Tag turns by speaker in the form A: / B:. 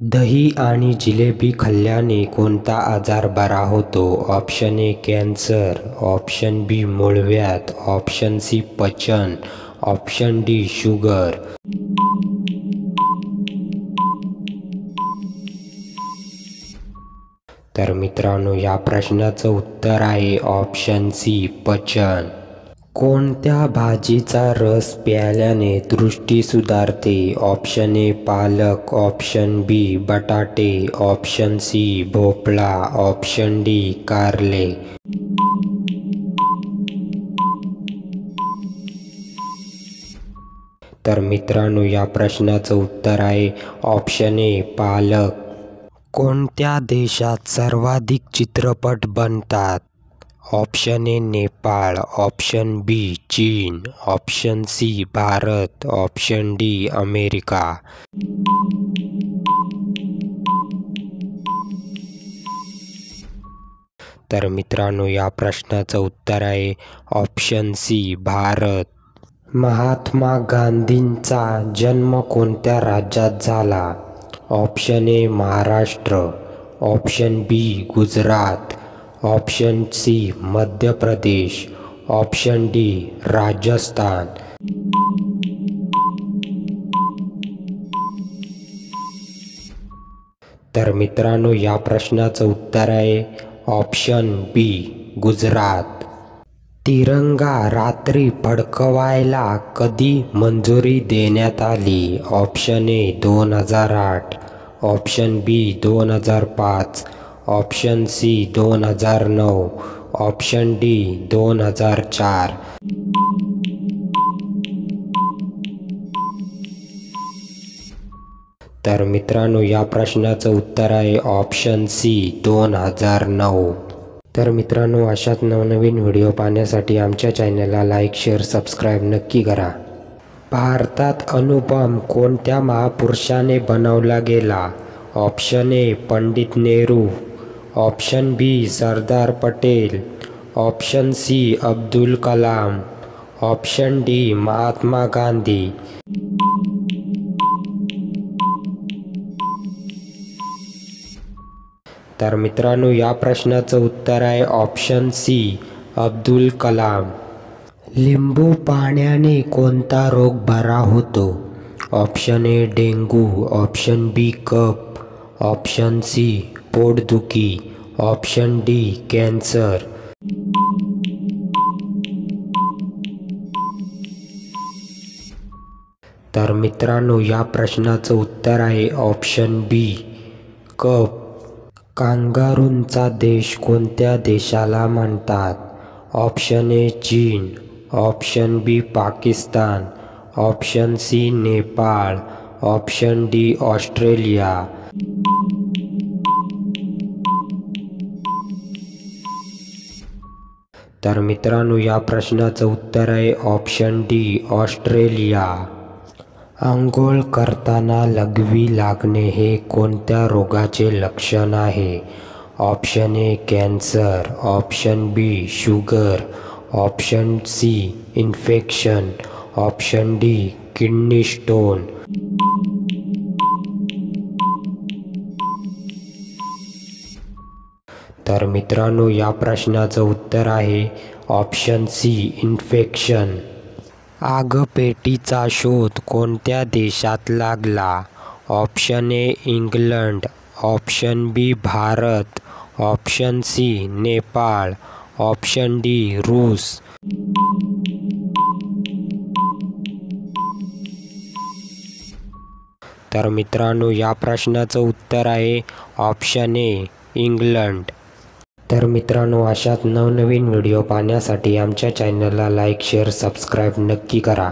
A: दही आणि जिलेबी खाल्ल्याने कोणता आजार बरा होतो? ऑप्शन ए कॅन्सर, ऑप्शन बी मूळव्याध, ऑप्शन सी पचन, ऑप्शन डी शुगर. तर मित्रांनो, या प्रश्नाचं उत्तर आहे ऑप्शन सी पचन. कोणत्या भाजीचा रस प्यायल्याने दृष्टी सुधारते? ऑप्शन ए पालक, ऑप्शन बी बटाटे, ऑप्शन सी भोपळा, ऑप्शन डी कारले. तर मित्रांनो, या प्रश्नाचं उत्तर आहे ऑप्शन ए पालक. कोणत्या देशात सर्वाधिक चित्रपट बनतात? Option A Nepal, option B चीन, option C Bharat, option D America. तर मित्रांनो, या प्रश्नाचं उत्तर आहे ऑप्शन सी भारत. महात्मा गांधींचा जन्म कोणत्या राज्यात झाला? Option A Maharashtra, option B Gujarat, option C Madhya Pradesh, option D Rajasthan. तर मित्रांनो, या प्रश्नाचं उत्तर आहे ऑप्शन बी गुजरात. तिरंगा रात्री फडकवायला कधी मंजुरी देण्यात आली? Option A 2008, option B 2005, option C 2009, option D 2004. तर मित्रांनो, या प्रश्नाचं उत्तर आहे ऑप्शन सी 2009. तर मित्रांनो, अशाच नवनवीन व्हिडिओ पाहण्यासाठी आमच्या चॅनलला लाईक, शेअर, सबस्क्राईब नक्की करा. भारतात अणुबॉम्ब कोणत्या महापुरुषाने बनवला गेला? Option A Pandit Nehru, option B Sardar Patel, option C Abdul Kalam, option D Mahatma Gandhi. तर मित्रांनो, या प्रश्नाचं उत्तर आहे ऑप्शन सी अब्दुल कलाम. लिंबू पाण्याने कोणता रोग बरा होतो? Option A dengue, option B कफ, ऑप्शन सी पोटदुखी, ऑप्शन डी कॅन्सर. तर मित्रांनो, या प्रश्नाचं उत्तर आहे ऑप्शन बी कफ. कांगारूंचा देश कोणत्या देशाला म्हणतात? ऑप्शन ए चीन, option B Pakistan, option C Nepal, option D Australia. तर मित्रांनो, या प्रश्नाचं उत्तर आहे ऑप्शन डी ऑस्ट्रेलिया. आंघोळ करताना लघवी लागणे हे कोणत्या रोगाचे लक्षण आहे? Option A cancer, option B sugar, option C infection, option D kidney stone. तर मित्रांनो, या प्रश्नाचं उत्तर आहे ऑप्शन सी इन्फेक्शन. आगपेटीचा शोध कोणत्या देशात लागला? Option A England, option B Bharat, option C Nepal, option D रूस. तर मित्रांनो, या प्रश्नाचं उत्तर आहे ऑप्शन ए इंग्लंड. तर मित्रांनो, अशाच नवनवीन व्हिडिओ पाहण्यासाठी आमच्या चॅनलला लाईक, शेअर, सबस्क्राईब नक्की करा.